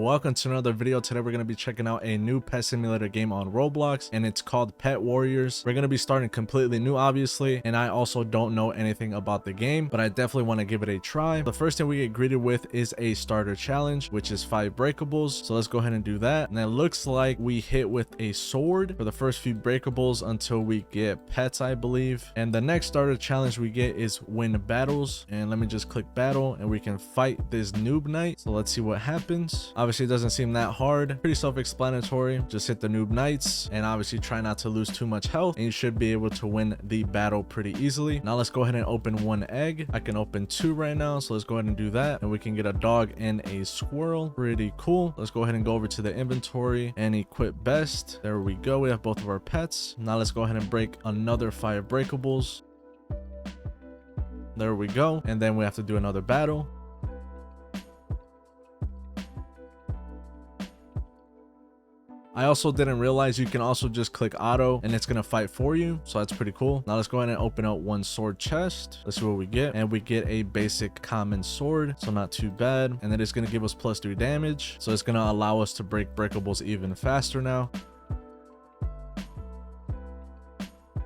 welcome to another video. Today we're going to be checking out a new pet simulator game on Roblox, and it's called Pet Warriors. We're going to be starting completely new, obviously, and I also don't know anything about the game, but I definitely want to give it a try. The first thing we get greeted with is a starter challenge, which is 5 breakables. So let's go ahead and do that. And it looks like we hit with a sword for the first few breakables until we get pets, I believe. And the next starter challenge we get is win battles. And let me just click battle and we can fight this noob knight. So let's see what happens. Obviously it doesn't seem that hard, pretty self-explanatory. Just hit the noob knights and obviously try not to lose too much health, and you should be able to win the battle pretty easily. Now let's go ahead and open 1 egg. I can open 2 right now, so let's go ahead and do that, and we can get a dog and a squirrel. Pretty cool. Let's go ahead and go over to the inventory and equip best. There we go, we have both of our pets. Now let's go ahead and break another 5 breakables. There we go, and then we have to do another battle. I also didn't realize you can also just click auto and it's gonna fight for you, so that's pretty cool. Now let's go ahead and open up 1 sword chest. Let's see what we get, and we get a basic common sword, so not too bad. And then it's gonna give us +3 damage, so it's gonna allow us to break breakables even faster now.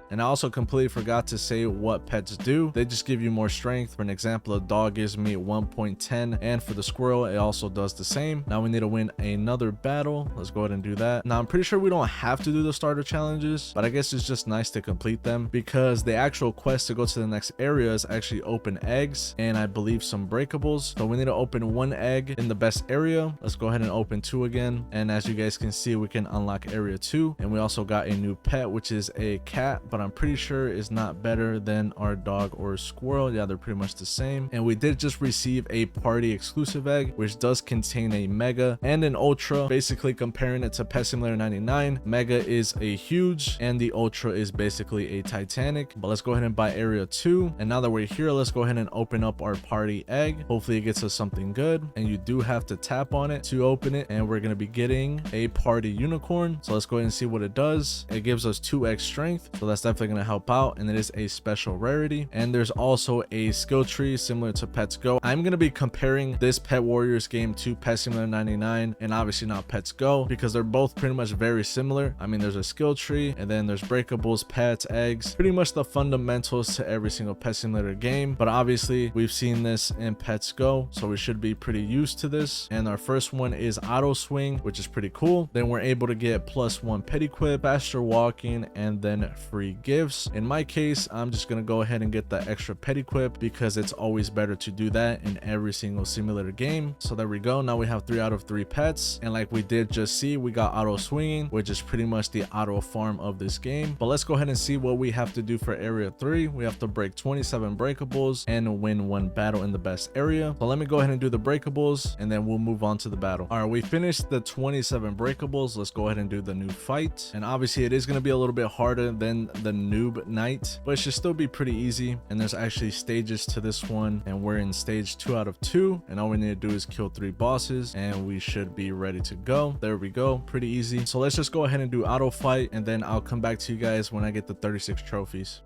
And I also completely forgot to say what pets do. They just give you more strength. For an example, a dog gives me 1.10, and for the squirrel, it also does the same. Now we need to win another battle. Let's go ahead and do that. Now I'm pretty sure we don't have to do the starter challenges, but I guess it's just nice to complete them because the actual quest to go to the next area is actually open eggs and I believe some breakables. So we need to open 1 egg in the best area. Let's go ahead and open 2 again. And as you guys can see, we can unlock area 2. And we also got a new pet, which is a cat, but I'm pretty sure is not better than our dog or squirrel. Yeah, they're pretty much the same. And we did just receive a party exclusive egg, which does contain a mega and an ultra. Basically comparing it to Pet Simulator 99, mega is a huge and the ultra is basically a titanic. But let's go ahead and buy area 2. And now that we're here, let's go ahead and open up our party egg. Hopefully it gets us something good, and you do have to tap on it to open it. And we're going to be getting a party unicorn. So let's go ahead and see what it does. It gives us 2x strength, so that's definitely going to help out, and it is a special rarity. And there's also a skill tree similar to Pets Go. I'm going to be comparing this Pet Warriors game to Pet Simulator 99 and obviously not Pets Go, because they're both pretty much very similar. I mean, there's a skill tree and then there's breakables, pets, eggs, pretty much the fundamentals to every single Pet Simulator game. But obviously we've seen this in Pets Go, so we should be pretty used to this. And our first one is auto swing, which is pretty cool. Then we're able to get +1 pet equip, faster walking, and then free gifts. In my case, I'm just gonna go ahead and get the extra pet equip because it's always better to do that in every single simulator game. So there we go. Now we have 3 out of 3 pets, and like we did just see, we got auto swinging, which is pretty much the auto farm of this game. But let's go ahead and see what we have to do for area 3. We have to break 27 breakables and win 1 battle in the best area. So let me go ahead and do the breakables and then we'll move on to the battle. All right, we finished the 27 breakables. Let's go ahead and do the new fight. And obviously it is going to be a little bit harder than the noob night, but it should still be pretty easy. And there's actually stages to this one, and we're in stage 2 out of 2, and all we need to do is kill 3 bosses and we should be ready to go. There we go, pretty easy. So let's just go ahead and do auto fight, and then I'll come back to you guys when I get the 36 trophies.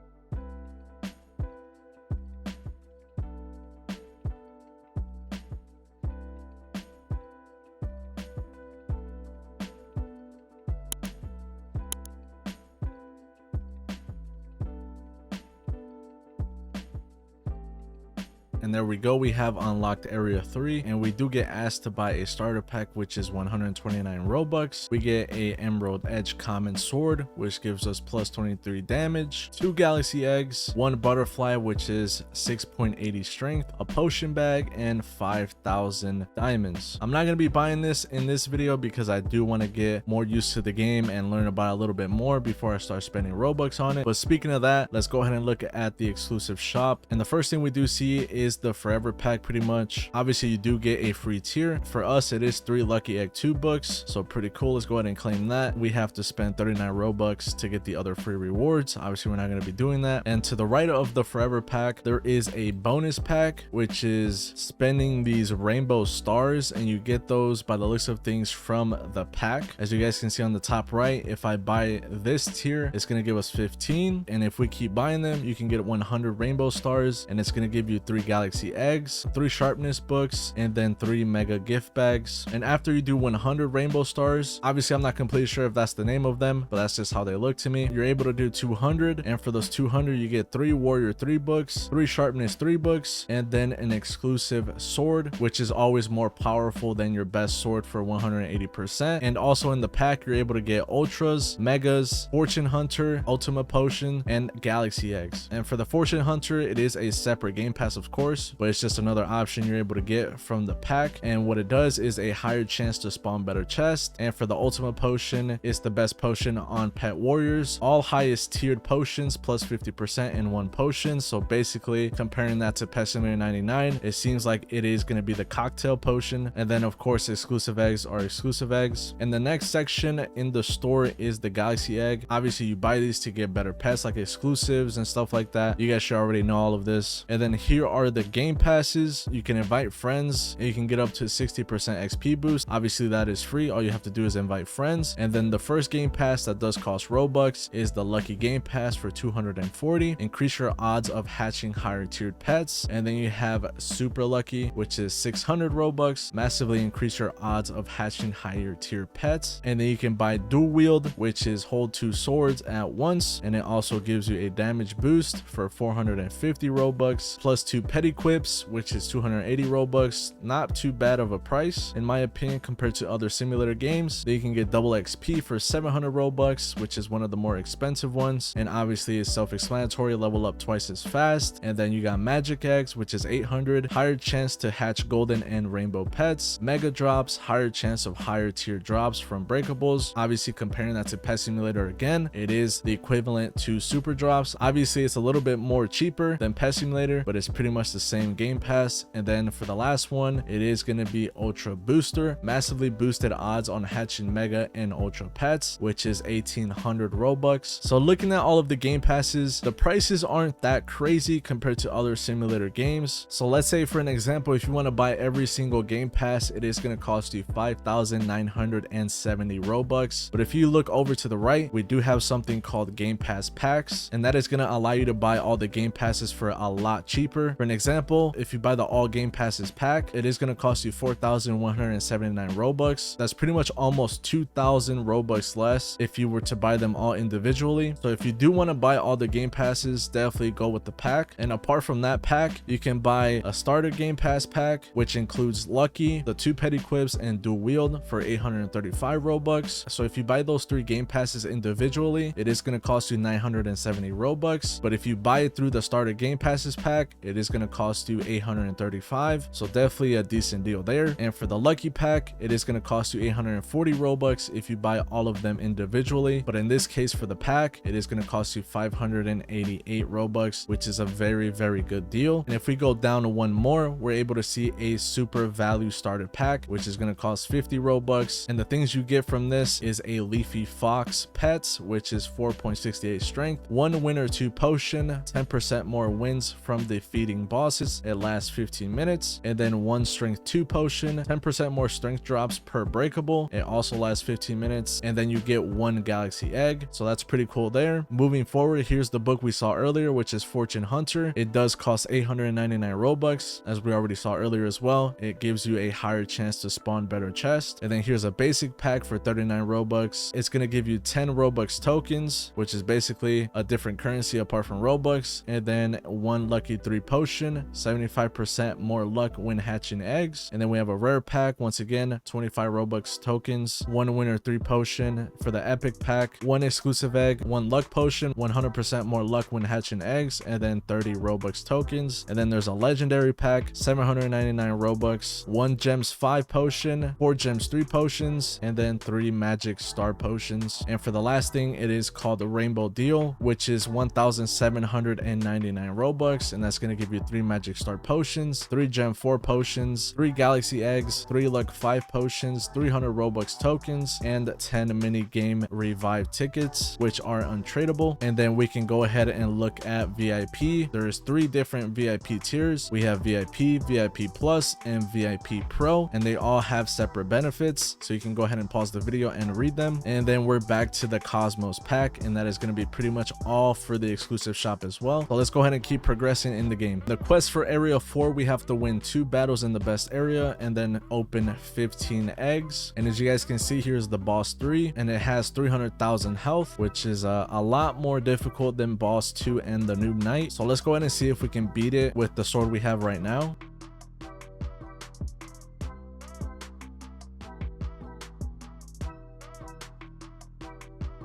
And there we go, we have unlocked area 3, and we do get asked to buy a starter pack, which is 129 Robux. We get a Emerald Edge common sword, which gives us +23 damage, 2 galaxy eggs, 1 butterfly, which is 6.80 strength, a potion bag, and 5,000 diamonds. I'm not going to be buying this in this video because I do want to get more used to the game and learn about it a little bit more before I start spending Robux on it. But speaking of that, let's go ahead and look at the exclusive shop. And the first thing we do see is the forever pack. Pretty much, obviously you do get a free tier. For us it is 3 lucky egg 2 books, so pretty cool. Let's go ahead and claim that. We have to spend 39 Robux to get the other free rewards. Obviously we're not going to be doing that. And to the right of the forever pack there is a bonus pack, which is spending these rainbow stars, and you get those by the looks of things from the pack. As you guys can see on the top right, if I buy this tier it's going to give us 15, and if we keep buying them you can get 100 rainbow stars, and it's going to give you 3 galaxy eggs, 3 sharpness books, and then 3 mega gift bags. And after you do 100 rainbow stars, obviously I'm not completely sure if that's the name of them, but that's just how they look to me. You're able to do 200, and for those 200 you get 3 warrior 3 books, 3 sharpness 3 books, and then an exclusive sword, which is always more powerful than your best sword for 180%. And also in the pack you're able to get ultras, megas, fortune hunter, ultimate potion, and galaxy eggs. And for the fortune hunter, it is a separate game pass of course, but it's just another option you're able to get from the pack, and what it does is a higher chance to spawn better chests. And for the ultimate potion, it's the best potion on pet warriors, all highest tiered potions plus 50% in one potion. So basically comparing that to Pet Simulator 99, it seems like it is going to be the cocktail potion. And then of course exclusive eggs are exclusive eggs. And the next section in the store is the galaxy egg. Obviously you buy these to get better pets like exclusives and stuff like that. You guys should already know all of this. And then here are the game passes. You can invite friends and you can get up to 60% XP boost. Obviously that is free. All you have to do is invite friends. And then the first game pass that does cost Robux is the lucky game pass for 240. Increase your odds of hatching higher tiered pets. And then you have super lucky, which is 600 Robux. Massively increase your odds of hatching higher tier pets. And then you can buy dual wield, which is hold 2 swords at once, and it also gives you a damage boost for 450 Robux, plus 2 pet equips, which is 280 Robux. Not too bad of a price in my opinion compared to other simulator games. Then you can get double XP for 700 Robux, which is one of the more expensive ones, and obviously it's self-explanatory, level up twice as fast. And then you got magic eggs, which is 800, higher chance to hatch golden and rainbow pets, mega drops, higher chance of higher tier drops from breakables. Obviously comparing that to Pet Simulator again, it is the equivalent to super drops. Obviously it's a little bit more cheaper than Pet Simulator, but it's pretty much the same game pass. And then for the last one, it is going to be ultra booster, massively boosted odds on hatching mega and ultra pets, which is 1800 Robux. So looking at all of the game passes, the prices aren't that crazy compared to other simulator games. So let's say for an example, if you want to buy every single game pass, it is going to cost you 5,970 Robux. But if you look over to the right, we do have something called game pass packs, and that is going to allow you to buy all the game passes for a lot cheaper. For an example, if you buy the all game passes pack, it is going to cost you 4,179 Robux. That's pretty much almost 2,000 Robux less if you were to buy them all individually. So if you do want to buy all the game passes, definitely go with the pack. And apart from that pack, you can buy a starter game pass pack, which includes lucky, the 2 pet equips, and dual wield for 835 Robux. So if you buy those 3 game passes individually, it is going to cost you 970 Robux. But if you buy it through the starter game passes pack, it is going to cost you 835. So definitely a decent deal there. And for the lucky pack, it is going to cost you 840 Robux if you buy all of them individually. But in this case for the pack, it is going to cost you 588 Robux, which is a very good deal. And if we go down to one more, we're able to see a super value starter pack, which is going to cost 50 Robux. And the things you get from this is a leafy fox pets, which is 4.68 strength, 1 winner 2 potion, 10% more wins from defeating bosses, it lasts 15 minutes, and then 1 strength 2 potion, 10% more strength drops per breakable, it also lasts 15 minutes, and then you get 1 galaxy egg. So that's pretty cool there. Moving forward, here's the book we saw earlier, which is Fortune Hunter. It does cost 899 Robux, as we already saw earlier as well. It gives you a higher chance to spawn better chest. And then here's a basic pack for 39 Robux. It's going to give you 10 Robux tokens, which is basically a different currency apart from Robux, and then 1 lucky 3 potion, 75% more luck when hatching eggs. And then we have a rare pack, once again 25 Robux tokens, 1 winner 3 potion. For the epic pack, 1 exclusive egg, 1 luck potion, 100% more luck when hatching eggs, and then 30 Robux tokens. And then there's a legendary pack, 799 Robux, 1 gems 5 potion, 4 gems 3 potions, and then 3 magic star potions. And for the last thing, it is called the rainbow deal, which is 1,799 Robux, and that's going to give you 3 magic star potions, 3 gem 4 potions, 3 galaxy eggs, 3 luck 5 potions, 300 Robux tokens, and 10 mini game revive tickets, which are untradeable. And then we can go ahead and look at VIP. There's 3 different VIP tiers. We have VIP, VIP Plus, and VIP Pro, and they all have separate benefits. So you can go ahead and pause the video and read them. And then we're back to the Cosmos pack, and that is going to be pretty much all for the exclusive shop as well. So let's go ahead and keep progressing in the game. The Quest for area 4, we have to win 2 battles in the best area and then open 15 eggs. And as you guys can see, here's the boss 3, and it has 300,000 health, which is a lot more difficult than boss 2 and the Noob Knight. So let's go ahead and see if we can beat it with the sword we have right now.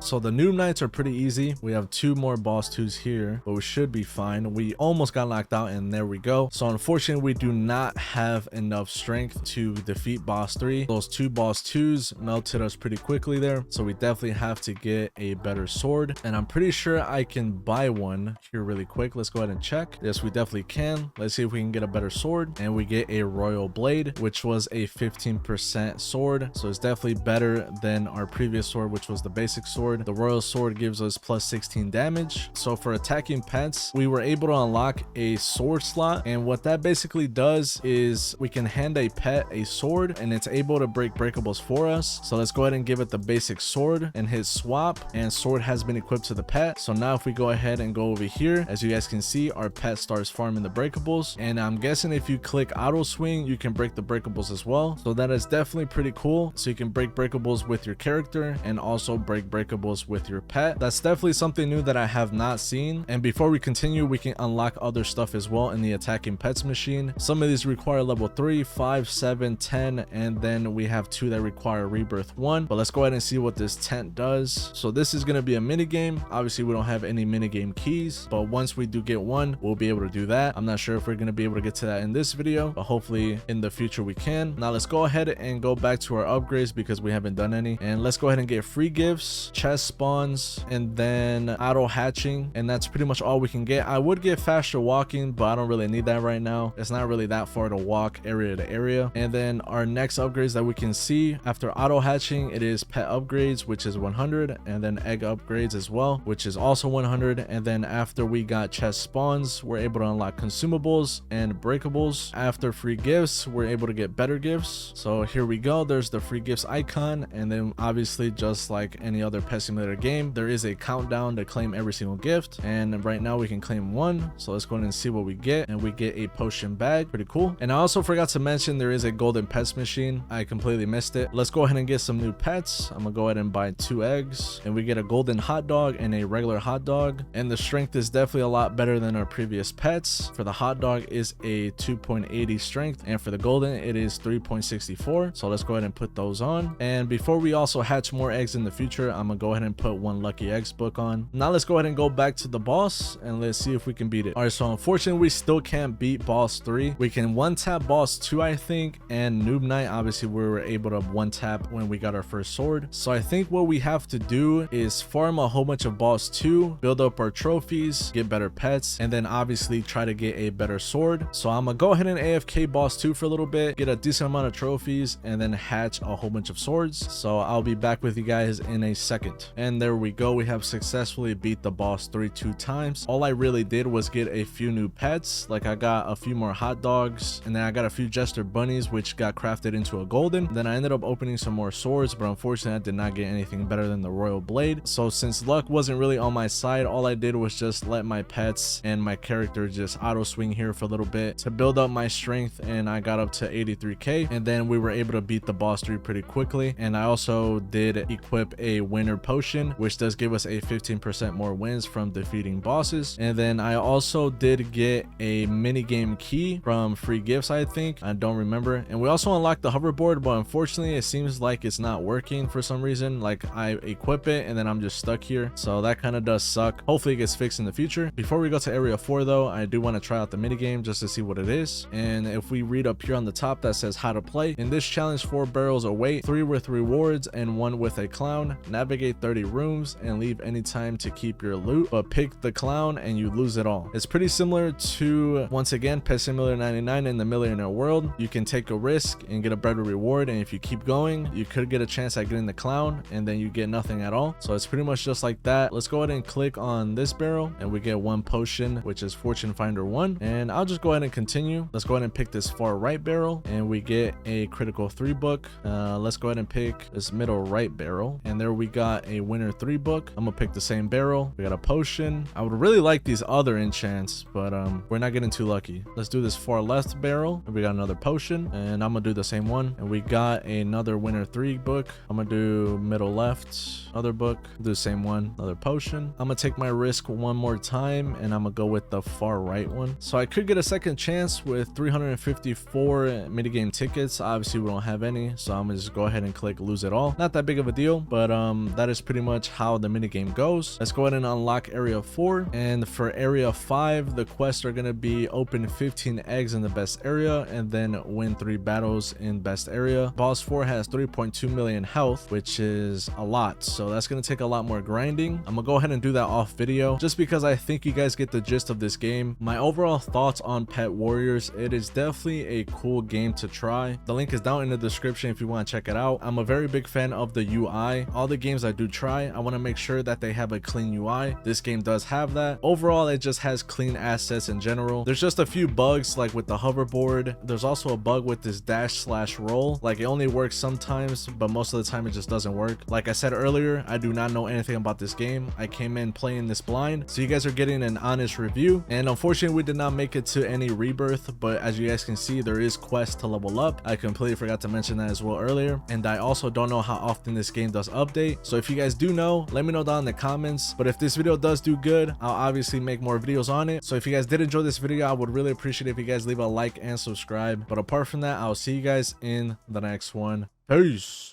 So the Noob Knights are pretty easy. We have 2 more boss 2s here, but we should be fine. We almost got knocked out, and there we go. So unfortunately, we do not have enough strength to defeat boss 3. Those 2 boss 2s melted us pretty quickly there, so we definitely have to get a better sword. And I'm pretty sure I can buy one here really quick. Let's go ahead and check. Yes, we definitely can. Let's see if we can get a better sword, and we get a royal blade, which was a 15% sword. So it's definitely better than our previous sword, which was the basic sword. The royal sword gives us plus 16 damage. So for attacking pets, we were able to unlock a sword slot, and what that basically does is we can hand a pet a sword and it's able to break breakables for us. So let's go ahead and give it the basic sword and hit swap, and sword has been equipped to the pet. So now if we go ahead and go over here, as you guys can see, our pet starts farming the breakables, and I'm guessing if you click auto swing, you can break the breakables as well. So that is definitely pretty cool. So you can break breakables with your character and also break breakables with your pet. That's definitely something new that I have not seen. And before we continue, we can unlock other stuff as well in the attacking pets machine. Some of these require level 3, 5, 7, 10, and then we have 2 that require rebirth 1. But let's go ahead and see what this tent does. So this is going to be a mini game. Obviously we don't have any mini game keys, but once we do get one, we'll be able to do that. I'm not sure if we're going to be able to get to that in this video, but hopefully in the future we can. Now let's go ahead and go back to our upgrades because we haven't done any, and let's go ahead and get free gifts, chest spawns, and then auto hatching, and that's pretty much all we can get. I would get faster walking, but I don't really need that right now. It's not really that far to walk area to area. And then our next upgrades that we can see after auto hatching, it is pet upgrades, which is 100, and then egg upgrades as well, which is also 100. And then after we got chest spawns, we're able to unlock consumables and breakables. After free gifts, we're able to get better gifts. So here we go, there's the free gifts icon, and then obviously just like any other pet simulator game, there is a countdown to claim every single gift, and right now we can claim 1. So let's go ahead and see what we get, and we get a potion bag. Pretty cool. And I also forgot to mention there is a golden pets machine. I completely missed it. Let's go ahead and get some new pets. I'm gonna go ahead and buy 2 eggs, and we get a golden hot dog and a regular hot dog, and the strength is definitely a lot better than our previous pets. For the hot dog is a 2.80 strength, and for the golden it is 3.64. So let's go ahead and put those on. And before we also hatch more eggs in the future, I'm gonna go ahead and put 1 lucky eggs book on. Now let's go ahead and go back to the boss, and let's see if we can beat it. All right, so unfortunately we still can't beat boss 3. We can 1-tap boss 2, I think, and Noob Knight. Obviously we were able to 1-tap when we got our first sword. So I think what we have to do is farm a whole bunch of boss 2, build up our trophies, get better pets, and then obviously try to get a better sword. So I'm gonna go ahead and AFK boss 2 for a little bit, get a decent amount of trophies, and then hatch a whole bunch of swords. So I'll be back with you guys in a second. And there we go, we have successfully beat the boss 3 2 times. All I really did was get a few new pets. Like I got a few more hot dogs, and then I got a few jester bunnies which got crafted into a golden. Then I ended up opening some more swords, but unfortunately I did not get anything better than the royal blade. So since luck wasn't really on my side, all I did was just let my pets and my character just auto swing here for a little bit to build up my strength, and I got up to 83k, and then we were able to beat the boss 3 pretty quickly. And I also did equip a winner potion, which does give us a 15% more wins from defeating bosses. And then I also did get a mini game key from free gifts, I think, I don't remember. And we also unlocked the hoverboard, but unfortunately it seems like it's not working for some reason. Like I equip it and then I'm just stuck here, so that kind of does suck. Hopefully it gets fixed in the future. Before we go to area 4 though, I do want to try out the mini game just to see what it is. And if we read up here on the top that says how to play, in this challenge 4 barrels await, 3 with rewards and 1 with a clown. Navigate 30 rooms and leave any time to keep your loot, but pick the clown and you lose it all. It's pretty similar to, once again, Pet Simulator 99 in the Millionaire World. You can take a risk and get a better reward, and if you keep going, you could get a chance at getting the clown, and then you get nothing at all. So it's pretty much just like that. Let's go ahead and click on this barrel, and we get 1 potion, which is Fortune Finder 1. And I'll just go ahead and continue. Let's go ahead and pick this far right barrel, and we get a critical 3 book. Let's go ahead and pick this middle right barrel, and there we got a winner 3 book. I'm gonna pick the same barrel. We got a potion. I would really like these other enchants, but we're not getting too lucky. Let's do this far left barrel. We got another potion, and I'm gonna do the same one. And we got another winner 3 book. I'm gonna do middle left, other book, do the same one, another potion. I'm gonna take my risk one more time, and I'm gonna go with the far right one. So I could get a second chance with 354 minigame tickets. Obviously we don't have any, so I'm gonna just go ahead and click lose it all. Not that big of a deal, but that is pretty much how the minigame goes. Let's go ahead and unlock area 4, and for area 5 the quests are gonna be open 15 eggs in the best area and then win 3 battles in best area. Boss 4 has 3.2 million health, which is a lot, so that's gonna take a lot more grinding. I'm gonna go ahead and do that off video just because I think you guys get the gist of this game. My overall thoughts on Pet Warriors: it is definitely a cool game to try. The link is down in the description if you want to check it out. I'm a very big fan of the UI. All the games I do try, I want to make sure that they have a clean UI. This game does have that. Overall, it just has clean assets in general. There's just a few bugs, like with the hoverboard. There's also a bug with this dash/roll. Like, it only works sometimes, but most of the time it just doesn't work. Like I said earlier, I do not know anything about this game. I came in playing this blind, so you guys are getting an honest review. And unfortunately we did not make it to any rebirth, but as you guys can see, there is quests to level up. I completely forgot to mention that as well earlier. And I also don't know how often this game does update, so if you guys do know, let me know down in the comments. But if this video does do good, I'll obviously make more videos on it. So if you guys did enjoy this video, I would really appreciate if you guys leave a like and subscribe. But apart from that, I'll see you guys in the next one. Peace.